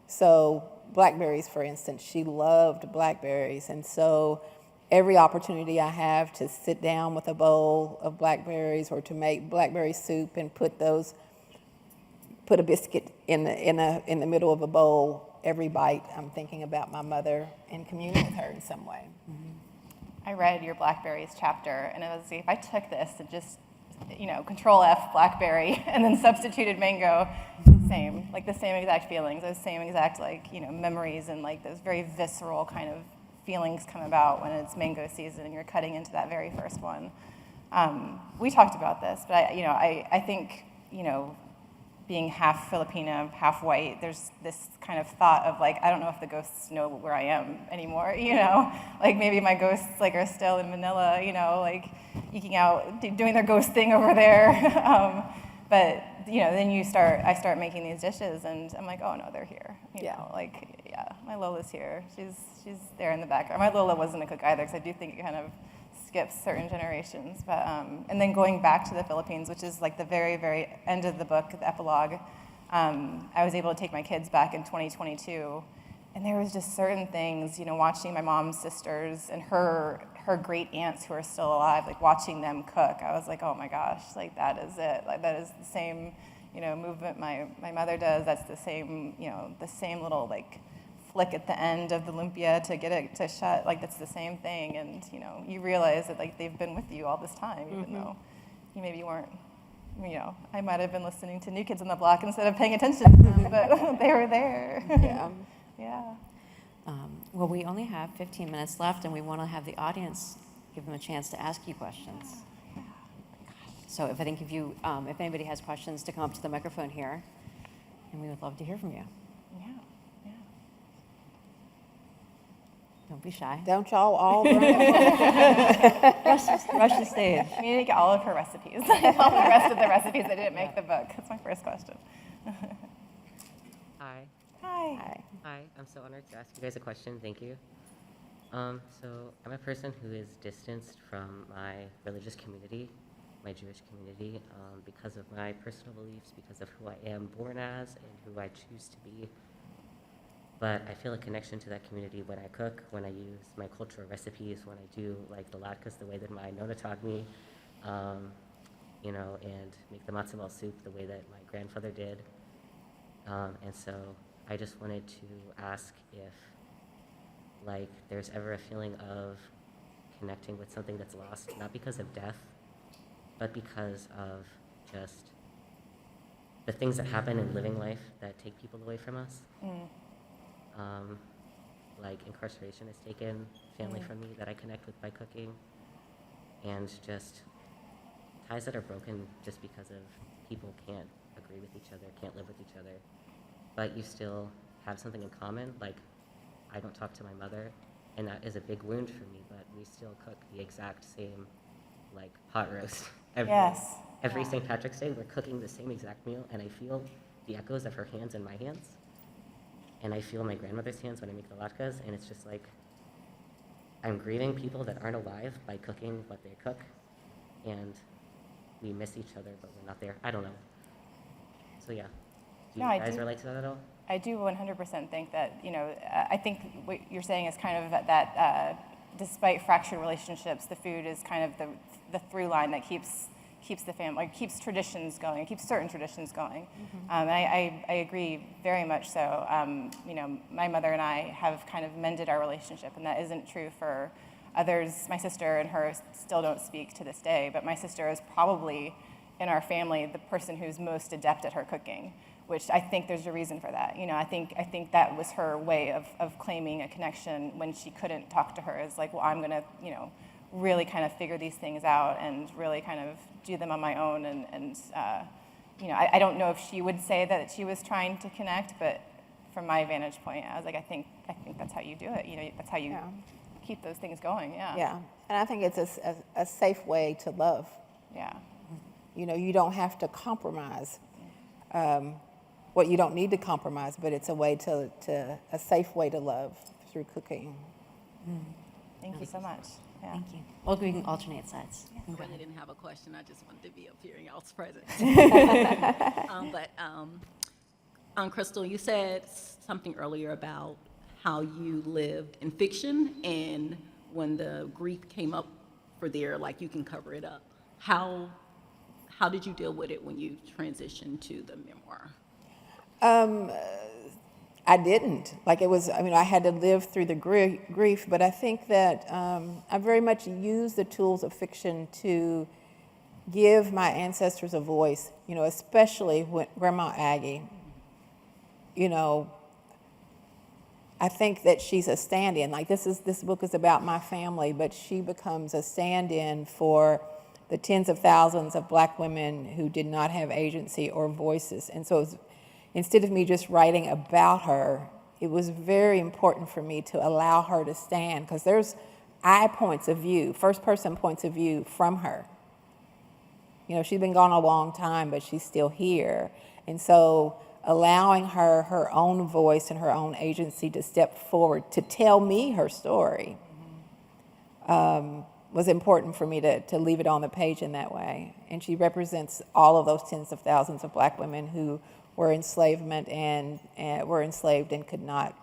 So blackberries, for instance, she loved blackberries. And so every opportunity I have to sit down with a bowl of blackberries or to make blackberry soup and put a biscuit in the middle of a bowl, every bite I'm thinking about my mother and communing with her in some way. I read your blackberries chapter, and it was, if I took this and just Control F blackberry and then substituted mango, same exact feelings, those same exact memories, and like those very visceral kind of feelings come about when it's mango season and you're cutting into that very first one. We talked about this, but I think being half Filipino, half white, there's this kind of thought of like, I don't know if the ghosts know where I am anymore, like maybe my ghosts are still in Manila, like eking out, doing their ghost thing over there. But then I start making these dishes, and I'm like, oh no, they're here. You know, like, yeah, my Lola's here. She's there in the background. My Lola wasn't a cook either, because I do think it kind of skips certain generations. But and then going back to the Philippines, which is like the very, very end of the book, the epilogue, I was able to take my kids back in 2022, and there was just certain things, watching my mom's sisters and her great aunts who are still alive, like watching them cook. I was like, oh my gosh, like that is it. Like that is the same, movement my mother does. That's the same, the same little like flick at the end of the lumpia to get it to shut. Like that's the same thing. And you realize that like they've been with you all this time, even though you maybe weren't. I might have been listening to New Kids on the Block instead of paying attention to them, but they were there. Yeah. Yeah. Well, we only have 15 minutes left, and we want to have the audience give them a chance to ask you questions. So if anybody has questions, to come up to the microphone here, and we would love to hear from you. Yeah. Yeah. Don't be shy. Don't y'all all run? Rush the stage. We need to get all of her recipes. All the rest of the recipes that didn't make the book. That's my first question. Hi. Hi. Hi. I'm so honored to ask you guys a question. Thank you. So I'm a person who is distanced from my religious community, my Jewish community, because of my personal beliefs, because of who I am born as and who I choose to be. But I feel a connection to that community when I cook, when I use my cultural recipes, when I do like the latkes the way that my nonna taught me, and make the matzo ball soup the way that my grandfather did. And so I just wanted to ask if like there's ever a feeling of connecting with something that's lost, not because of death, but because of just the things that happen in living life that take people away from us. Like incarceration has taken family from me that I connect with by cooking, and just ties that are broken just because of people can't agree with each other, can't live with each other, but you still have something in common. Like I don't talk to my mother, and that is a big wound for me, but we still cook the exact same like pot roast every St. Patrick's Day. We're cooking the same exact meal, and I feel the echoes of her hands in my hands. And I feel my grandmother's hands when I make the latkes, and it's just like I'm grieving people that aren't alive by cooking what they cook, and we miss each other, but we're not there. I don't know. So yeah, do you guys relate to that at all? I do 100% think that, I think what you're saying is kind of that despite fractured relationships, the food is kind of the through line that keeps the family, keeps traditions going, keeps certain traditions going. And I agree very much so. My mother and I have kind of mended our relationship, and that isn't true for others. My sister and her still don't speak to this day, but my sister is probably in our family the person who's most adept at her cooking, which I think there's a reason for that. I think that was her way of claiming a connection when she couldn't talk to her. Is like, well, I'm gonna, really kind of figure these things out and really kind of do them on my own. And I don't know if she would say that she was trying to connect, but from my vantage point, I was like, I think that's how you do it. That's how you keep those things going. Yeah. Yeah, and I think it's a safe way to love. Yeah. You don't have to compromise. What you don't need to compromise, but it's a way a safe way to love through cooking. Thank you so much. Yeah. Thank you. Well, we can alternate sides. I really didn't have a question. I just wanted to be up here in y'all's presence. Crystal, you said something earlier about how you lived in fiction, and when the grief came up for there, like you can cover it up. How did you deal with it when you transitioned to the memoir? I didn't. I had to live through the grief, but I think that I very much use the tools of fiction to give my ancestors a voice, especially when Grandma Aggie. I think that she's a stand-in. Like this book is about my family, but she becomes a stand-in for the tens of thousands of Black women who did not have agency or voices. And so instead of me just writing about her, it was very important for me to allow her to stand, because there's points of view, first-person points of view from her. You know, she's been gone a long time, but she's still here. And so allowing her her own voice and her own agency to step forward to tell me her story was important for me to leave it on the page in that way. And she represents all of those tens of thousands of black women who were enslavement and were enslaved and could not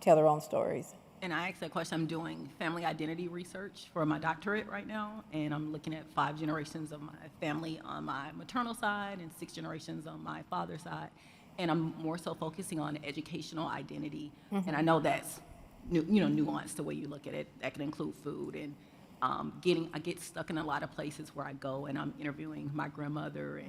tell their own stories. And I asked that question. I'm doing family identity research for my doctorate right now, and I'm looking at 5 generations of my family on my maternal side and 6 generations on my father's side. And I'm more so focusing on educational identity. And I know that's nuanced the way you look at it. That can include food and I get stuck in a lot of places where I go and I'm interviewing my grandmother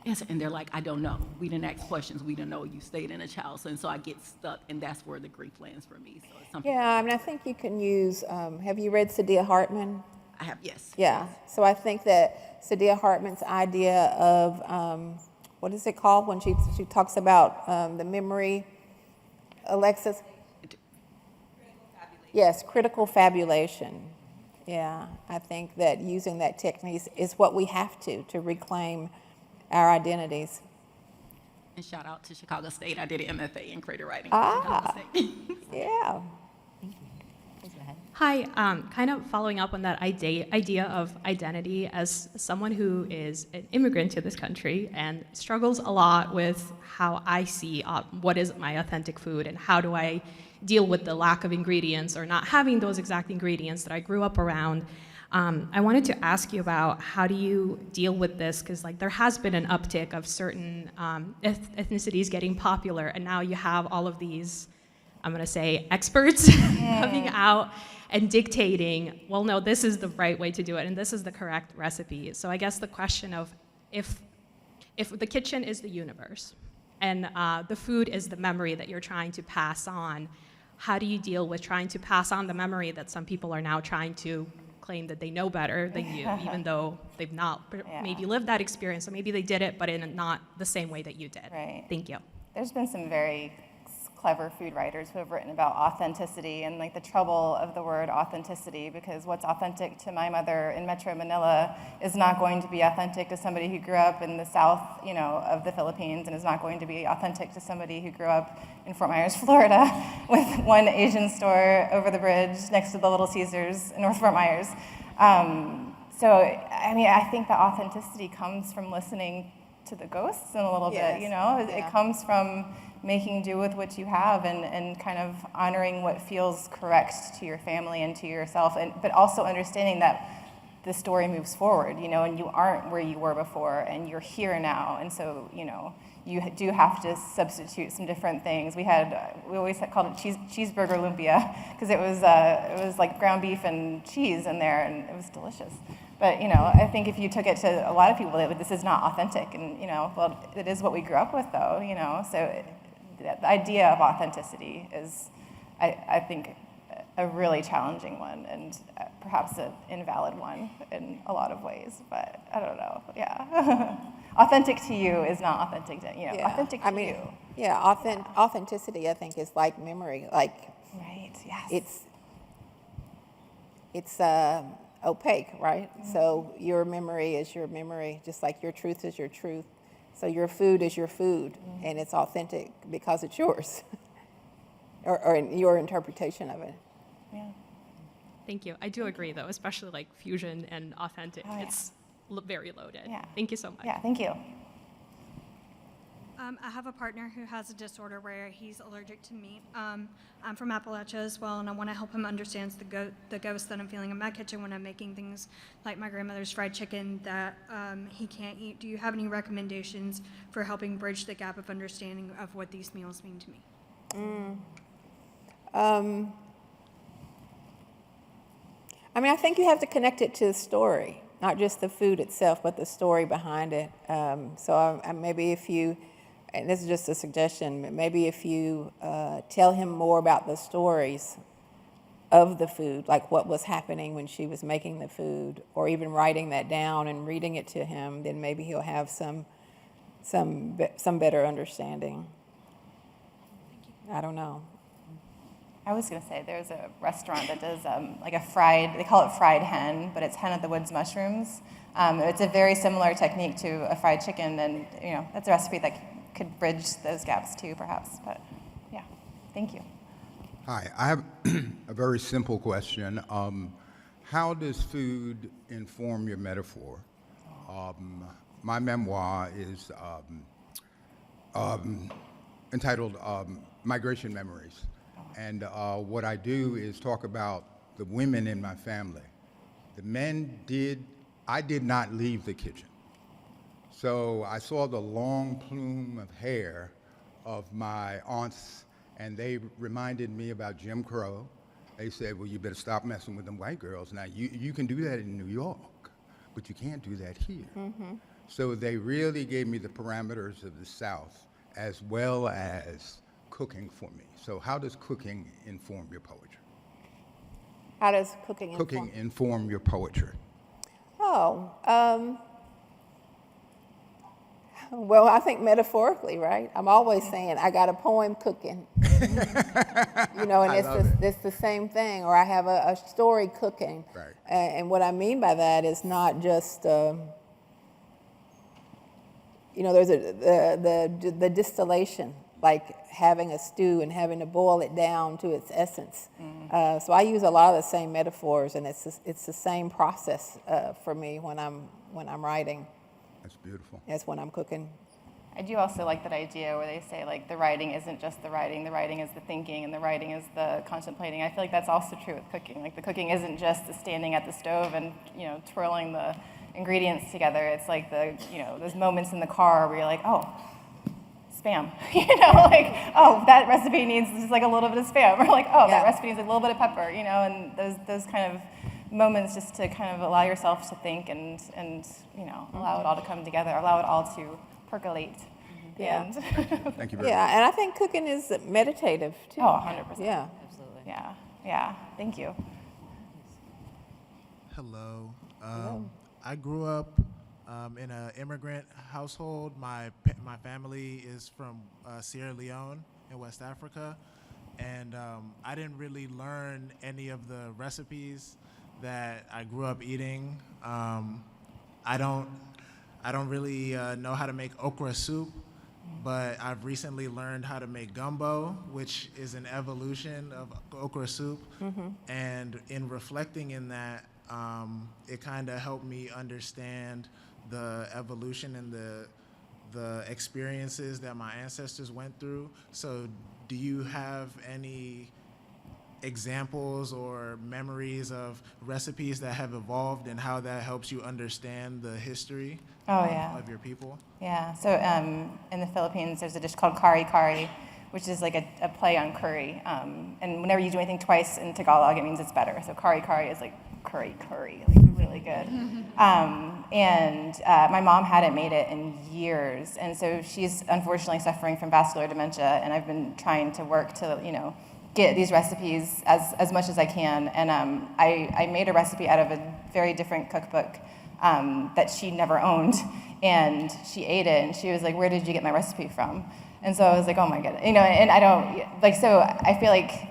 and they're like, I don't know. We didn't ask questions. We didn't know you stayed in a child. And so I get stuck, and that's where the grief lands for me. So it's something. Yeah, I mean, I think you can use, have you read Sadia Hartman? I have, yes. Yeah, so I think that Sadia Hartman's idea of, what is it called when she talks about the memory, Alexis? Yes, critical fabulation. Yeah, I think that using that technique is what we have to reclaim our identities. And shout out to Chicago State. I did an MFA in creative writing Ah. at Chicago State. Yeah. Hi, kind of following up on that idea of identity as someone who is an immigrant to this country and struggles a lot with how I see what is my authentic food and how do I deal with the lack of ingredients or not having those exact ingredients that I grew up around. I wanted to ask you about how do you deal with this, because like there has been an uptick of certain ethnicities getting popular, and now you have all of these, I'm gonna say, experts coming out and dictating, well, no, this is the right way to do it, and this is the correct recipe. So I guess the question of if the kitchen is the universe, and the food is the memory that you're trying to pass on, how do you deal with trying to pass on the memory that some people are now trying to claim that they know better than you, even though they've not maybe lived that experience, or maybe they did it, but in not the same way that you did. Right. Thank you. There's been some very clever food writers who have written about authenticity and like the trouble of the word authenticity, because what's authentic to my mother in Metro Manila is not going to be authentic to somebody who grew up in the south, of the Philippines, and is not going to be authentic to somebody who grew up in Fort Myers, Florida, with one Asian store over the bridge next to the Little Caesars in North Fort Myers. So, I mean, I think that authenticity comes from listening to the ghosts in a little Yes. bit, Yeah. It comes from making do with what you have and kind of honoring what feels correct to your family and to yourself, but also understanding that the story moves forward, and you aren't where you were before, and you're here now, and so, you do have to substitute some different things. We always called it cheeseburger lumpia, because it was like ground beef and cheese in there, and it was delicious. But, I think if you took it to a lot of people, this is not authentic, and, well, it is what we grew up with, though, so the idea of authenticity is, I think, a really challenging one, and perhaps an invalid one in a lot of ways, but I don't know, yeah. Authentic to you is not authentic to, authentic to you. Yeah, authenticity, I think, is like memory. Like, Right, yes. it's opaque, right? So your memory is your memory, just like your truth is your truth. So your food is your food, and it's authentic because it's yours, or your interpretation of it. Yeah. Thank you. I do agree, though, especially like fusion and authentic. Oh, yeah. It's very loaded. Yeah. Thank you so much. Yeah, thank you. I have a partner who has a disorder where he's allergic to meat. I'm from Appalachia as well, and I want to help him understand the ghost that I'm feeling in my kitchen when I'm making things like my grandmother's fried chicken that he can't eat. Do you have any recommendations for helping bridge the gap of understanding of what these meals mean to me? I mean, I think you have to connect it to the story, not just the food itself, but the story behind it. So maybe if you, and this is just a suggestion, maybe if you tell him more about the stories of the food, like what was happening when she was making the food, or even writing that down and reading it to him, then maybe he'll have some better understanding. I don't know. I was going to say there's a restaurant that does like a fried, they call it fried hen, but it's hen of the woods mushrooms. It's a very similar technique to a fried chicken, and that's a recipe that could bridge those gaps too, perhaps. But yeah, thank you. Hi, I have a very simple question. How does food inform your metaphor? My memoir is entitled Migration Memories. And what I do is talk about the women in my family. The men I did not leave the kitchen. So I saw the long plume of hair of my aunts, and they reminded me about Jim Crow. They said, well, you better stop messing with them white girls. Now, you can do that in New York, but you can't do that here. Mm-hmm. So they really gave me the parameters of the South, as well as cooking for me. So how does cooking inform your poetry? How does cooking inform? Cooking inform your poetry. Well, I think metaphorically, right? I'm always saying I got a poem cooking, and it's the same thing. Or I have a story cooking, Right. And what I mean by that is not just, there's the distillation, like having a stew and having to boil it down to its essence. So I use a lot of the same metaphors, and it's the same process for me when I'm writing That's beautiful. as when I'm cooking. I do also like that idea where they say like the writing isn't just the writing is the thinking, and the writing is the contemplating. I feel like that's also true with cooking. Like the cooking isn't just the standing at the stove and twirling the ingredients together. It's like those moments in the car where you're like, oh, Spam, oh, that recipe needs just like a little bit of Spam, or like, oh, that recipe needs a little bit of pepper, and those kind of moments just to kind of allow yourself to think and allow it all to come together, allow it all to percolate. Yeah. And Thank you very much. Yeah, and I think cooking is meditative too. 100%. Yeah. Absolutely. Yeah. Thank you. Hello. I grew up in an immigrant household. My family is from Sierra Leone in West Africa, and I didn't really learn any of the recipes that I grew up eating. I don't really know how to make okra soup, but I've recently learned how to make gumbo, which is an evolution of okra soup. Mm-hmm. And in reflecting in that, it kind of helped me understand the evolution and the experiences that my ancestors went through. So do you have any examples or memories of recipes that have evolved and how that helps you understand the history of your people? Yeah, so in the Philippines, there's a dish called kari-kari, which is like a play on curry. And whenever you do anything twice in Tagalog, it means it's better. So kari-kari is like curry, like really good. And my mom hadn't made it in years. And so she's unfortunately suffering from vascular dementia, and I've been trying to work to, get these recipes as much as I can. And I made a recipe out of a very different cookbook that she never owned. And she ate it, and she was like, where did you get my recipe from? And so I was like, oh my God. And I don't, so I feel like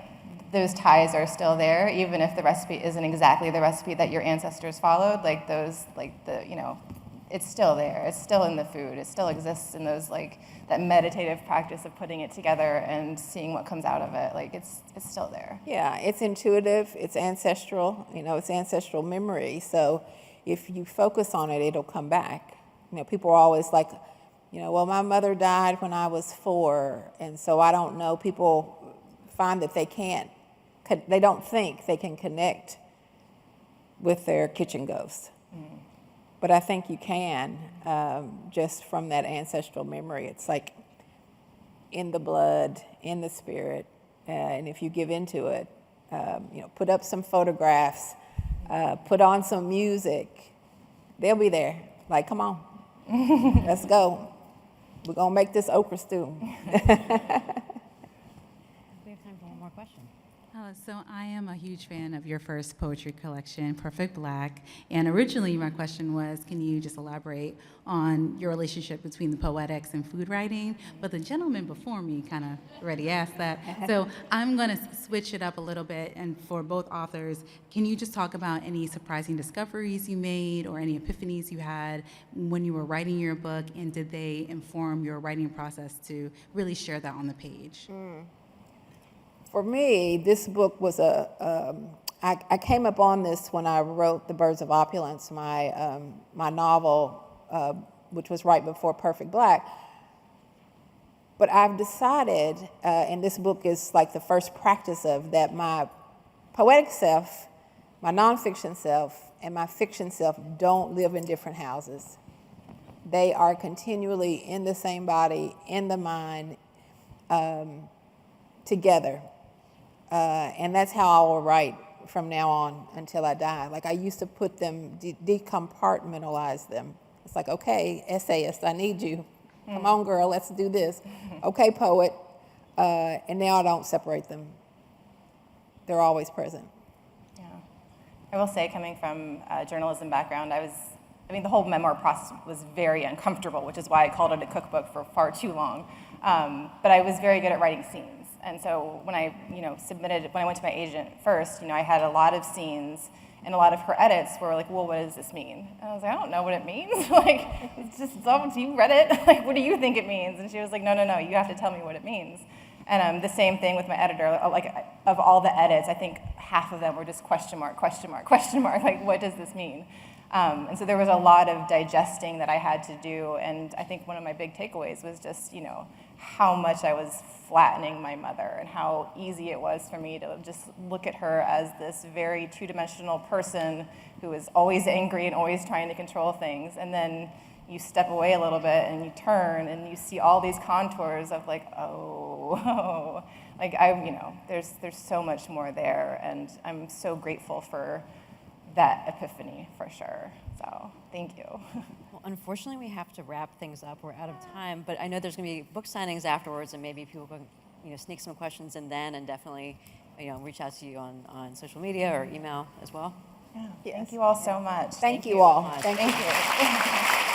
those ties are still there, even if the recipe isn't exactly the recipe that your ancestors followed. Like those, it's still there. It's still in the food. It still exists in those, that meditative practice of putting it together and seeing what comes out of it. Like it's still there. Yeah, it's intuitive, it's ancestral, it's ancestral memory. So if you focus on it, it'll come back. People are always like, well, my mother died when I was 4, and so I don't know. People find that they don't think they can connect with their kitchen ghost. Mm. But I think you can, just from that ancestral memory. It's like in the blood, in the spirit, and if you give into it, put up some photographs, put on some music, they'll be there. Like, come on, let's go. We're gonna make this okra stew. We have time for one more question. So I am a huge fan of your first poetry collection, Perfect Black. And originally my question was, can you just elaborate on your relationship between the poetics and food writing? But the gentleman before me kind of already asked that. So I'm going to switch it up a little bit. And for both authors, can you just talk about any surprising discoveries you made or any epiphanies you had when you were writing your book? And did they inform your writing process to really share that on the page? For me, this book was I came upon this when I wrote The Birds of Opulence, my novel, which was right before Perfect Black. But I've decided, and this book is like the first practice of that, my poetic self, my nonfiction self, and my fiction self don't live in different houses. They are continually in the same body, in the mind, together. And that's how I will write from now on until I die. Like I used to put them, decompartmentalize them. It's like, okay, essayist, I need you. Come on, girl, let's do this. Okay, poet. And now I don't separate them. They're always present. Yeah. I will say, coming from a journalism background, the whole memoir process was very uncomfortable, which is why I called it a cookbook for far too long. But I was very good at writing scenes. And so when I went to my agent first, I had a lot of scenes, and a lot of her edits were like, well, what does this mean? And I was like, I don't know what it means. Like, you read it? Like, what do you think it means? And she was like, no, you have to tell me what it means. And the same thing with my editor. Like, of all the edits, I think half of them were just question mark, question mark, question mark. Like, what does this mean? And so there was a lot of digesting that I had to do. And I think one of my big takeaways was just, how much I was flattening my mother and how easy it was for me to just look at her as this very two-dimensional person who is always angry and always trying to control things. And then you step away a little bit and you turn and you see all these contours of like, oh. Like there's so much more there, and I'm so grateful for that epiphany for sure. So thank you. Well, unfortunately, we have to wrap things up. We're out of time, but I know there's going to be book signings afterwards, and maybe people can sneak some questions in then, and definitely reach out to you on social media or email as well. Yeah. Thank you all so much. Thank you all. Thank you.